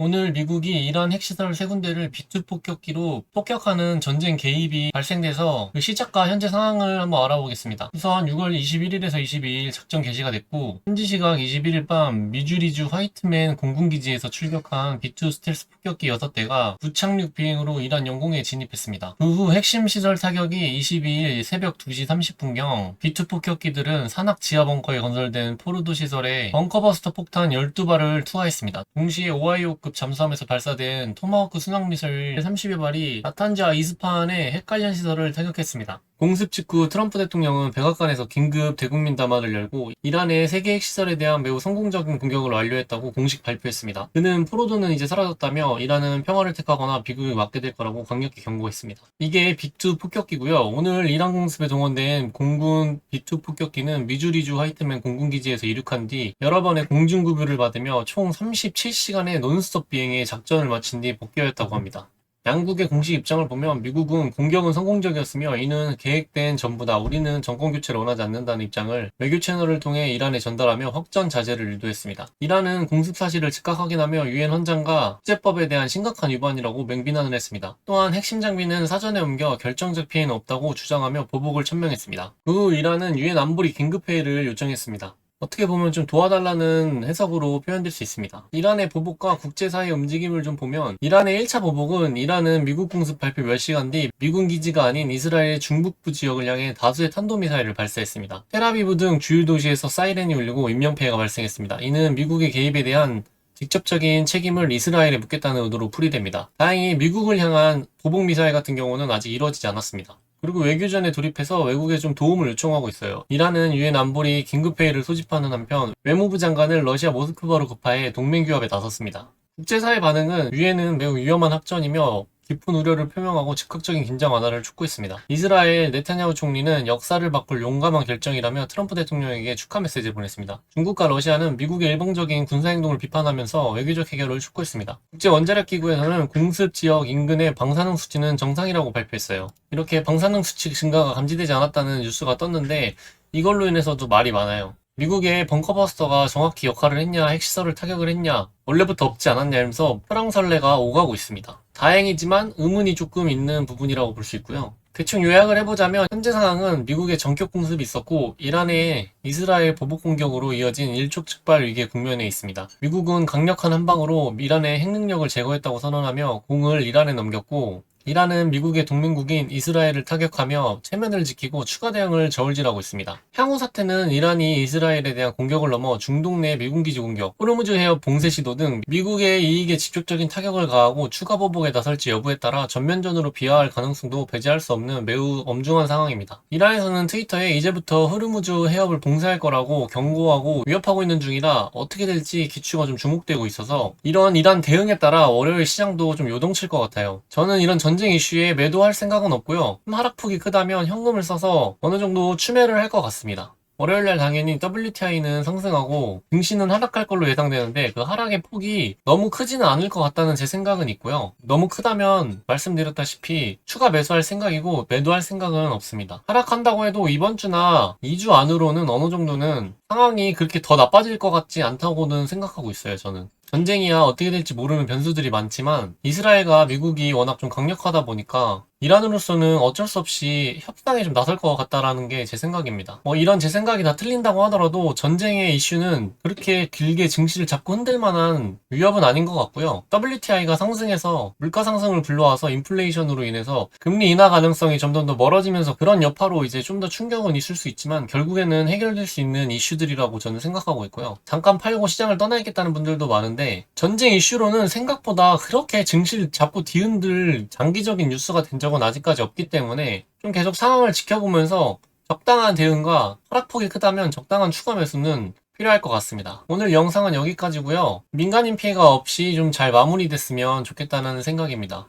오늘 미국이 이란 핵시설 3군데를 B2 폭격기로 폭격하는 전쟁 개입이 발생돼서 그 시작과 현재 상황을 한번 알아보겠습니다. 우선 6월 21일에서 22일 작전 개시가 됐고, 현지 시각 21일 밤 미주리주 화이트맨 공군기지에서 출격한 B2 스텔스 폭격기 6대가 부착륙 비행으로 이란 영공에 진입했습니다. 그 후 핵심 시설 타격이 22일 새벽 2시 30분경 B2 폭격기들은 산악 지하 벙커에 건설된 포르도 시설에 벙커버스터 폭탄 12발을 투하했습니다. 동시에 오하이오급 잠수함에서 발사된 토마호크 순항미사일 30여 발이 나탄즈와 이스파한의 핵 관련 시설을 타격했습니다. 공습 직후 트럼프 대통령은 백악관에서 긴급 대국민 담화를 열고 이란의 세계 핵시설에 대한 매우 성공적인 공격을 완료했다고 공식 발표했습니다. 그는 포로도는 이제 사라졌다며 이란은 평화를 택하거나 비극에 맞게 될 거라고 강력히 경고했습니다. 이게 B2 폭격기고요. 오늘 이란 공습에 동원된 공군 B2 폭격기는 미주리주 화이트맨 공군기지에서 이륙한 뒤 여러 번의 공중급유를 받으며 총 37시간의 논스톱 비행의 작전을 마친 뒤 복귀하였다고 합니다. 양국의 공식 입장을 보면 미국은 공격은 성공적이었으며 이는 계획된 전부다. 우리는 정권 교체를 원하지 않는다는 입장을 외교 채널을 통해 이란에 전달하며 확전 자제를 유도했습니다. 이란은 공습 사실을 즉각 확인하며 유엔 헌장과 국제법에 대한 심각한 위반이라고 맹비난을 했습니다. 또한 핵심 장비는 사전에 옮겨 결정적 피해는 없다고 주장하며 보복을 천명했습니다. 그 후 이란은 유엔 안보리 긴급회의를 요청했습니다. 어떻게 보면 좀 도와달라는 해석으로 표현될 수 있습니다. 이란의 보복과 국제사회의 움직임을 좀 보면 이란의 1차 보복은 이란은 미국 공습 발표 몇 시간 뒤 미군 기지가 아닌 이스라엘 중북부 지역을 향해 다수의 탄도미사일을 발사했습니다. 텔아비브 등 주요 도시에서 사이렌이 울리고 인명피해가 발생했습니다. 이는 미국의 개입에 대한 직접적인 책임을 이스라엘에 묻겠다는 의도로 풀이됩니다. 다행히 미국을 향한 보복 미사일 같은 경우는 아직 이루어지지 않았습니다. 그리고 외교전에 돌입해서 외국에 좀 도움을 요청하고 있어요. 이란은 유엔 안보리 긴급회의를 소집하는 한편 외무부 장관을 러시아 모스크바로 급파해 동맹규합에 나섰습니다. 국제사회 반응은 유엔은 매우 위험한 학전이며 깊은 우려를 표명하고 즉각적인 긴장 완화를 촉구했습니다. 이스라엘 네타냐후 총리는 역사를 바꿀 용감한 결정이라며 트럼프 대통령에게 축하 메시지를 보냈습니다. 중국과 러시아는 미국의 일방적인 군사행동을 비판하면서 외교적 해결을 촉구했습니다. 국제원자력기구에서는 공습 지역 인근의 방사능 수치는 정상이라고 발표했어요. 이렇게 방사능 수치 증가가 감지되지 않았다는 뉴스가 떴는데 이걸로 인해서도 말이 많아요. 미국의 벙커버스터가 정확히 역할을 했냐, 핵시설을 타격을 했냐, 원래부터 없지 않았냐 하면서 프랑설레가 오가고 있습니다. 다행이지만 의문이 조금 있는 부분이라고 볼 수 있고요. 대충 요약을 해보자면 현재 상황은 미국의 전격 공습이 있었고 이란의 이스라엘 보복 공격으로 이어진 일촉즉발 위기에 국면에 있습니다. 미국은 강력한 한방으로 이란의 핵 능력을 제거했다고 선언하며 공을 이란에 넘겼고 이란은 미국의 동맹국인 이스라엘을 타격하며 체면을 지키고 추가 대응을 저울질하고 있습니다. 향후 사태는 이란이 이스라엘에 대한 공격을 넘어 중동 내 미군 기지 공격, 호르무즈 해협 봉쇄 시도 등 미국의 이익에 직접적인 타격을 가하고 추가 보복에 나설지 여부에 따라 전면전으로 비화할 가능성도 배제할 수 없는 매우 엄중한 상황입니다. 이란에서는 트위터에 이제부터 호르무즈 해협을 봉쇄할 거라고 경고하고 위협하고 있는 중이라 어떻게 될지 기추가 좀 주목되고 있어서 이런 이란 대응에 따라 월요일 시장도 좀 요동칠 것 같아요. 저는 이런 전쟁 이슈에 매도할 생각은 없고요. 하락폭이 크다면 현금을 써서 어느 정도 추매를 할 것 같습니다. 월요일날 당연히 WTI는 상승하고 증시는 하락할 걸로 예상되는데 그 하락의 폭이 너무 크지는 않을 것 같다는 제 생각은 있고요. 너무 크다면 말씀드렸다시피 추가 매수할 생각이고 매도할 생각은 없습니다. 하락한다고 해도 이번 주나 2주 안으로는 어느 정도는 상황이 그렇게 더 나빠질 것 같지 않다고는 생각하고 있어요, 저는. 전쟁이야 어떻게 될지 모르는 변수들이 많지만 이스라엘과 미국이 워낙 좀 강력하다 보니까 이란으로서는 어쩔 수 없이 협상에 좀 나설 것 같다라는 게 제 생각입니다. 이런 제 생각이 다 틀린다고 하더라도 전쟁의 이슈는 그렇게 길게 증시를 잡고 흔들 만한 위협은 아닌 것 같고요. WTI가 상승해서 물가 상승을 불러와서 인플레이션으로 인해서 금리 인하 가능성이 점점 더 멀어지면서 그런 여파로 이제 좀 더 충격은 있을 수 있지만 결국에는 해결될 수 있는 이슈들이라고 저는 생각하고 있고요. 잠깐 팔고 시장을 떠나겠다는 분들도 많은데 전쟁 이슈로는 생각보다 그렇게 증시를 잡고 뒤흔들 장기적인 뉴스가 된 적은 아직까지 없기 때문에 좀 계속 상황을 지켜보면서 적당한 대응과 하락폭이 크다면 적당한 추가 매수는 필요할 것 같습니다. 오늘 영상은 여기까지고요. 민간인 피해가 없이 좀 잘 마무리됐으면 좋겠다는 생각입니다.